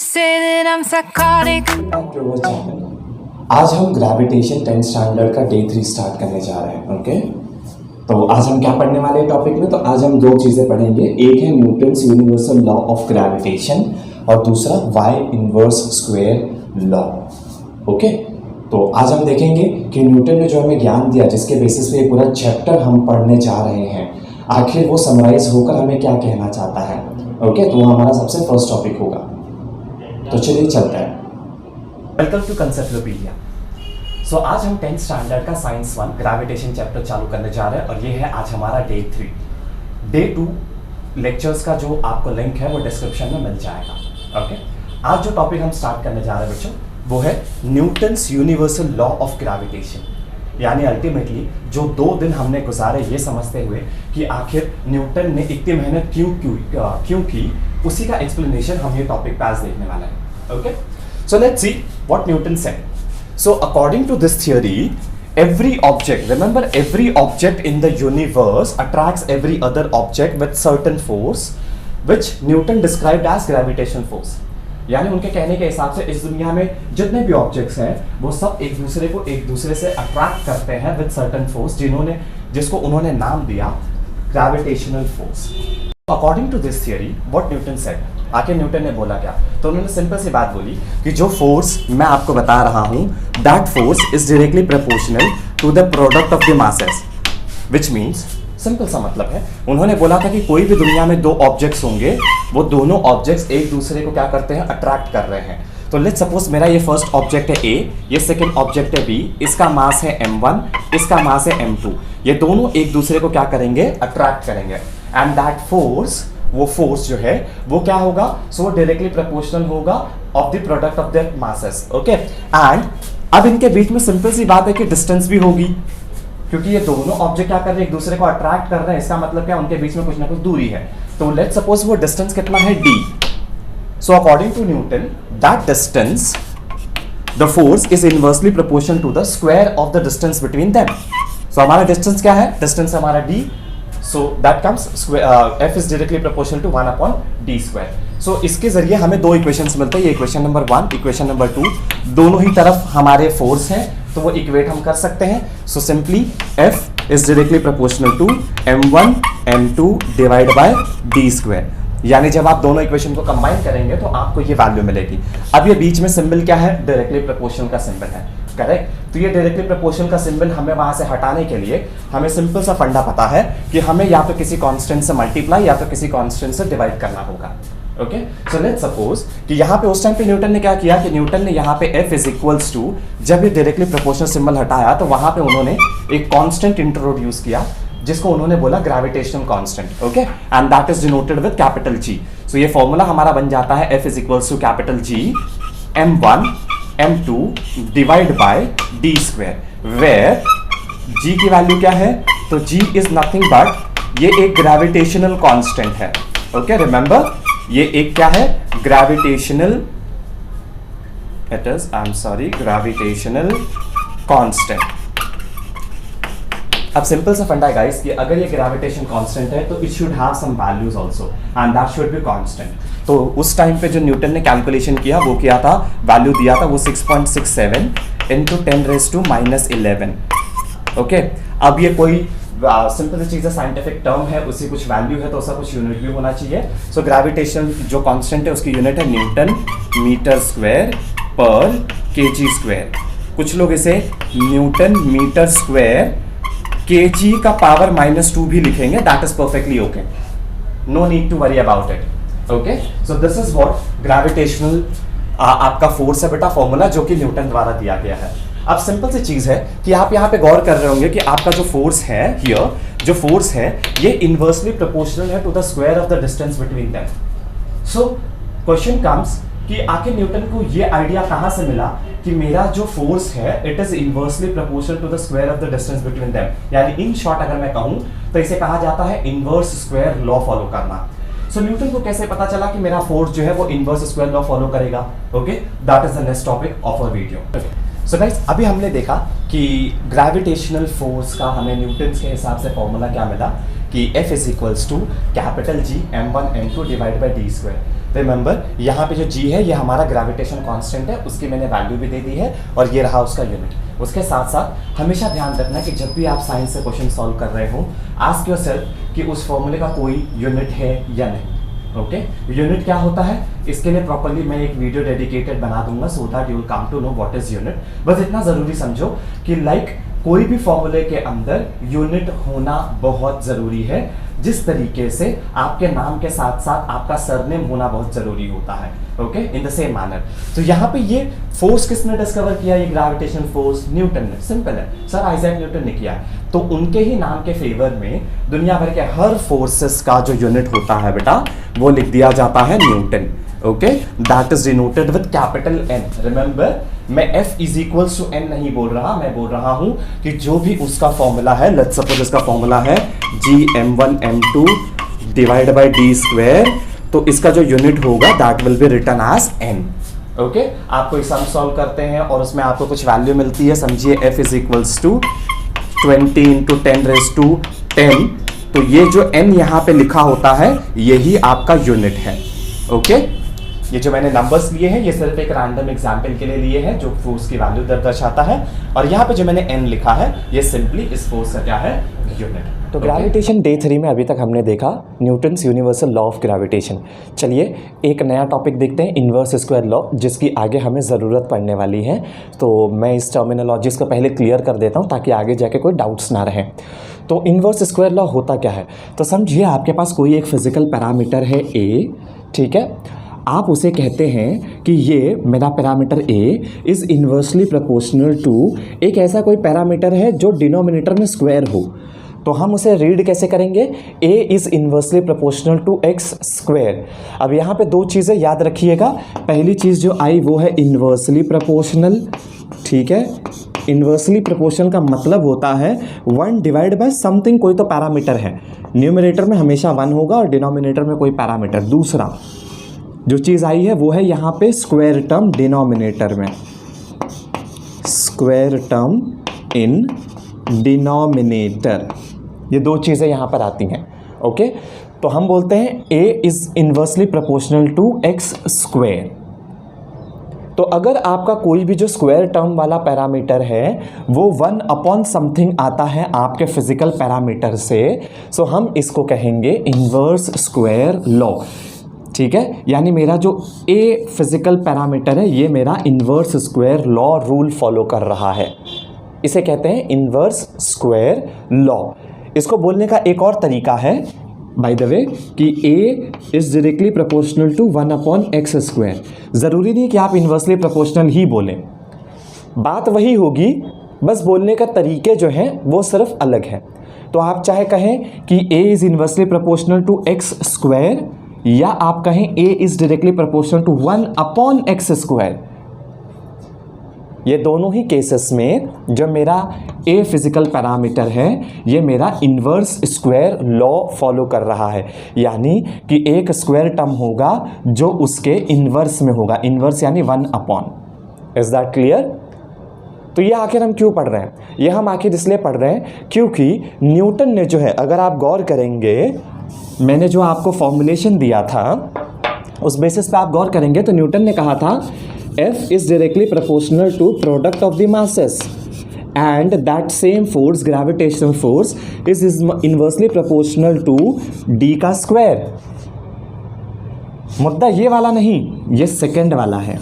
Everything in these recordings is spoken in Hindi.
say that I'm psychotic. आज हम ग्रेविटेशन 10th स्टैंडर्ड का डे 3 स्टार्ट करने जा रहे हैं। ओके, तो आज हम क्या पढ़ने वाले हैं टॉपिक में? तो आज हम दो चीज़ें पढ़ेंगे। एक है Newton's universal law of gravitation और दूसरा why inverse square law. Okay, तो आज हम देखेंगे कि न्यूटन ने जो हमें ज्ञान दिया, जिसके बेसिस पे ये पूरा चैप्टर हम पढ़ने जा रहे हैं, आखिर वो समराइज होकर हमें क्या कहना चाहता है। ओके, तो वो हमारा सबसे फर्स्ट टॉपिक होगा। तो चलिए चलते हैं। Welcome to कंसेप्टोपीडिया। सो आज हम 10th स्टैंडर्ड का साइंस 1 ग्रेविटेशन चैप्टर चालू करने जा रहे हैं और ये है आज हमारा डे 3। डे 2 लेक्चर्स का जो आपको लिंक है वो डिस्क्रिप्शन में मिल जाएगा। ओके, आज जो टॉपिक हम स्टार्ट करने जा रहे हैं बच्चों, वो है Newton's universal law of gravitation. यानी अल्टीमेटली जो 2 दिन हमने गुजारे ये समझते हुए कि आखिर न्यूटन ने इतनी मेहनत क्यों की, उसी का एक्सप्लेनेशन हम ये टॉपिक पे आज देखने वाला है। Okay, so let's see what Newton said. So according to this theory, every object, remember every object in the universe attracts every other object with certain force, which Newton described as gravitational force. यानी उनके कहने के हिसाब से इस दुनिया में जितने भी ऑब्जेक्ट्स हैं वो सब एक दूसरे से अट्रैक्ट करते हैं विद सर्टेन फोर्स, जिसको उन्होंने नाम दिया gravitational force. According to this theory what Newton said, आखिर न्यूटन ने बोला क्या? तो उन्होंने सिंपल सी बात बोली कि जो फोर्स मैं आपको बता रहा हूं, that force is directly proportional to the product of the masses, which means, simple सा मतलब है, उन्होंने बोला था कि कोई भी दुनिया में 2 ऑब्जेक्ट्स होंगे, वो दोनों ऑब्जेक्ट्स एक दूसरे को क्या करते हैं, अट्रैक्ट कर रहे हैं। तो लेट्स सपोज मेरा ये फर्स्ट ऑब्जेक्ट है A, ये सेकंड ऑब्जेक्ट है B, इसका मास है m1, इसका मास है m2, ये दोनों एक दूसरे को क्या करेंगे, अट्रैक्ट करेंगे। एंड दैट फोर्स, वो फोर्स जो है वो क्या होगा, सो डायरेक्टली प्रोपोर्शनल होगा of the product of the masses. Okay, and अब इनके बीच में सिंपल सी बात है कि डिस्टेंस भी होगी, क्योंकि ये दोनों ऑब्जेक्ट क्या कर रहे हैं, एक दूसरे को अट्रैक्ट कर रहे हैं। इसका मतलब क्या, उनके बीच में कुछ ना कुछ दूरी है। तो लेट्स सपोज वो डिस्टेंस कितना है, d। So according to Newton, that distance, the force is inversely proportional to the square of the distance between them. So हमारा डिस्टेंस क्या है, डिस्टेंस हमारा d, so that comes f is directly proportional to 1 upon d square. so इसके जरिए हमें 2 इक्वेशंस मिलते हैं, ये इक्वेशन नंबर 1, इक्वेशन नंबर 2, दोनों ही तरफ हमारे फोर्स हैं तो वो इक्वेट हम कर सकते हैं। so simply f is directly proportional to m1 m2 divided by d square। यानी जब आप दोनों इक्वेशन को कंबाइन करेंगे तो आपको ये वैल्यू मिलेगी। अब ये बीच में सिंबल क्या है, डायरेक्टली प्रोपोर्शनल का सिंबल है, करेक्ट? तो ये डायरेक्टली प्रोपोर्शनल का सिंबल हमें वहां से हटाने के लिए हमें सिंपल सा फंडा पता है कि हमें या तो किसी कांस्टेंट से मल्टीप्लाई या तो किसी कांस्टेंट से डिवाइड करना होगा। ओके, सो लेट्स सपोज कि यहाँ पे उस टाइम पे न्यूटन ने क्या किया कि न्यूटन ने यहाँ पे f इज इक्वल्स टू, जब ये डायरेक्टली प्रोपोर्शनल सिंबल हटाया तो वहां पे उन्होंने एक कांस्टेंट इंट्रोड्यूस किया, जिसको उन्होंने बोला gravitational constant. Okay, and that is denoted with capital G। So ये फॉर्मूला हमारा बन जाता है f is equals to capital G m1 m2 divide by d square, where g की वैल्यू क्या है, तो g इज नथिंग बट ये एक ग्रेविटेशनल कांस्टेंट है। ओके, रिमेंबर ये एक क्या है, gravitational, it is, I am sorry, gravitational constant. अब सिंपल सा फंडा है गाइस कि अगर ये ग्रेविटेशन कांस्टेंट है तो it should have some values also and that should be constant. तो उस टाइम पे जो न्यूटन ने कैलकुलेशन किया वो किया था, वैल्यू दिया था वो 6.67 इंटू 10⁻⁻11। ओके, अब ये कोई सिंपल सी चीज है, साइंटिफिक टर्म है, उसकी कुछ वैल्यू है तो उसका कुछ यूनिट भी होना चाहिए। सो ग्रेविटेशन जो कांस्टेंट है उसकी यूनिट है newton meter square per kg square. कुछ लोग इसे न्यूटन मीटर स्क्वायर kg का पावर -2 भी लिखेंगे, that is perfectly okay, no need to worry about it. Okay, so this is what gravitational आपका फोर्स है बेटा, फॉर्मूला जो कि न्यूटन द्वारा दिया गया है। अब सिंपल सी चीज है कि आप यहाँ पे गौर कर रहे होंगे कि आपका जो फोर्स है हियर, जो फोर्स है ये इनवर्सली प्रोपोर्शनल है to the square of the distance between them. So question comes कि आखिर न्यूटन को ये आइडिया कहां से मिला कि मेरा जो फोर्स है it is inversely proportional to the square of the distance between them. यानी इन शॉर्ट अगर मैं कहूं तो इसे कहा जाता है इनवर्स स्क्वायर लॉ फॉलो करना। सो न्यूटन को कैसे पता चला कि मेरा फोर्स जो है वो इनवर्स स्क्वायर लॉ फॉलो करेगा? Okay, that is the next topic of our video. So guys, अभी हमने देखा कि ग्रेविटेशनल फोर्स का हमें न्यूटन के हिसाब से फॉर्मूला क्या मिला कि F is equals to capital G m1 m2 divide by d square. Remember यहाँ पे जो जी है ये हमारा ग्रेविटेशन कांस्टेंट है, उसकी मैंने वैल्यू भी दे दी है और ये रहा उसका यूनिट। उसके साथ साथ हमेशा ध्यान रखना कि जब भी आप साइंस से क्वेश्चन सॉल्व कर रहे हो, आस्क योरसेल्फ कि उस फॉर्मूले का कोई यूनिट है या नहीं। ओके, यूनिट क्या होता है इसके लिए प्रॉपर्ली मैं एक वीडियो डेडिकेटेड बना दूंगा, so that you will come to know what is unit. बस इतना जरूरी समझो कि कोई भी फॉर्मूले के अंदर यूनिट होना बहुत जरूरी है, जिस तरीके से आपके नाम के साथ साथ आपका सरनेम होना बहुत जरूरी होता है। Okay, in the same manner. तो यहाँ पे ये फोर्स किसने डिस्कवर किया, ये ग्रेविटेशनल फोर्स न्यूटन ने। सिंपल है, सर आइजैक न्यूटन ने किया। तो उनके ही नाम के फेवर में दुनिया भर के हर फोर्सेस का जो यूनिट होता है बेटा, वो लिख दिया जाता है newton. Okay, that is denoted with capital N। Remember, मैं F is equals to N नहीं बोल रहा, मैं बोल रहा हूं कि जो भी उसका फॉर्मूला है, लेट्स सपोज इसका फॉर्मूला है Gm1m2 divide by d square, तो इसका जो यूनिट होगा that will be written as N। Okay, आप कोई सम सॉल्व करते हैं और उसमें आपको कुछ वैल्यू मिलती है, समझिए F is equals to 20 into 10⁻10, तो ये जो N यहाँ पे लिखा होता है यही आपका यूनिट है। ओके, ये जो मैंने नंबर्स लिए हैं ये सिर्फ एक रैंडम एग्जाम्पल के लिए लिए हैं जो फोर्स की वैल्यू दर्शाता है, और यहाँ पे जो मैंने n लिखा है ये सिंपली इस फोर्स का क्या है, यूनिट। तो ग्रेविटेशन डे 3 में अभी तक हमने देखा Newton's universal law of gravitation. चलिए एक नया टॉपिक देखते हैं, इन्वर्स स्क्वायर लॉ, जिसकी आगे हमें ज़रूरत पड़ने वाली है। तो मैं इस टर्मिनोलॉजीज़ को पहले क्लियर कर देता हूँ ताकि आगे जाके कोई डाउट्स ना रहें। तो इन्वर्स स्क्वायर लॉ होता क्या है, तो समझिए आपके पास कोई एक फिजिकल पैरामीटर है A, ठीक है। आप उसे कहते हैं कि ये मेरा parameter A is inversely proportional to एक ऐसा कोई पैरामीटर है जो डिनोमिनेटर में स्क्वायर हो। तो हम उसे रीड कैसे करेंगे, A is inversely proportional to x square. अब यहाँ पे दो चीज़ें याद रखिएगा, पहली चीज़ जो आई वो है इन्वर्सली प्रोपोर्शनल, ठीक है। इन्वर्सली प्रोपोर्शनल का मतलब होता है 1 डिवाइड बाय समथिंग, कोई तो पैरामीटर है, न्यूमरेटर में हमेशा 1 होगा और डिनोमिनेटर में कोई पैरामीटर। दूसरा जो चीज़ आई है वो है यहाँ पे स्क्वायर टर्म डिनोमिनेटर में, स्क्वायर टर्म इन डिनोमिनेटर, ये दो चीज़ें यहाँ पर आती हैं। ओके, तो हम बोलते हैं A is inversely proportional to x square. तो अगर आपका कोई भी जो स्क्वायर टर्म वाला पैरामीटर है वो 1 अपॉन समथिंग आता है आपके फिजिकल पैरामीटर से, सो हम इसको कहेंगे इन्वर्स स्क्वायर लॉ, ठीक है। यानी मेरा जो A फिजिकल पैरामीटर है ये मेरा inverse square law rule follow कर रहा है, इसे कहते हैं इन्वर्स स्क्वायर लॉ। इसको बोलने का एक और तरीका है बाय द वे कि A is directly proportional to 1 upon x square. ज़रूरी नहीं कि आप इन्वर्सली प्रोपोर्शनल ही बोलें, बात वही होगी, बस बोलने का तरीके जो हैं वो सिर्फ अलग है। तो आप चाहे कहें कि A is inversely proportional to x square, या आप कहें A is directly proportional to 1 upon x square. ये दोनों ही केसेस में जो मेरा A फिजिकल पैरामीटर है ये मेरा इन्वर्स स्क्वायर लॉ फॉलो कर रहा है, यानी कि एक स्क्वायर टर्म होगा जो उसके इन्वर्स में होगा, इन्वर्स यानी 1 अपॉन। Is that clear? तो ये आखिर हम क्यों पढ़ रहे हैं, ये हम आखिर इसलिए पढ़ रहे हैं क्योंकि न्यूटन ने जो है, अगर आप गौर करेंगे मैंने जो आपको फॉर्मुलेशन दिया था उस बेसिस पे आप गौर करेंगे तो न्यूटन ने कहा था F is directly proportional to product of the masses and that same force, gravitational force, is inversely proportional to d का स्क्वायर। मुद्दा ये वाला नहीं, ये सेकंड वाला है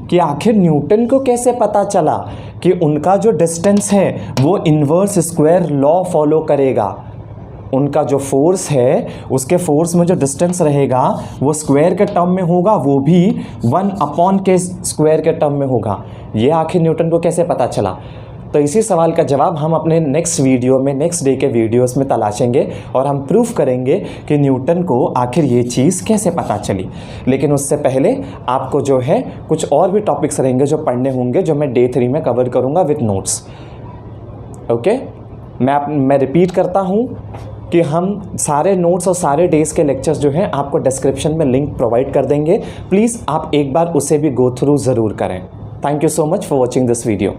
कि आखिर न्यूटन को कैसे पता चला कि उनका जो डिस्टेंस है वो इन्वर्स स्क्वायर लॉ फॉलो करेगा। उनका जो फोर्स है उसके फोर्स में जो डिस्टेंस रहेगा वो स्क्वायर के टर्म में होगा, वो भी 1 अपॉन के स्क्वायर के टर्म में होगा। ये आखिर न्यूटन को कैसे पता चला? तो इसी सवाल का जवाब हम अपने नेक्स्ट वीडियो में, नेक्स्ट डे के वीडियोस में तलाशेंगे और हम प्रूफ करेंगे कि न्यूटन को आखिर ये चीज़ कैसे पता चली। लेकिन उससे पहले आपको जो है कुछ और भी टॉपिक्स रहेंगे जो पढ़ने होंगे, जो मैं डे 3 में कवर करूँगा विथ नोट्स। ओके, मैं रिपीट करता हूँ कि हम सारे नोट्स और सारे डेज़ के लेक्चर्स जो हैं आपको डिस्क्रिप्शन में लिंक प्रोवाइड कर देंगे। प्लीज़ आप एक बार उसे भी गो थ्रू ज़रूर करें। Thank you so much for watching this video.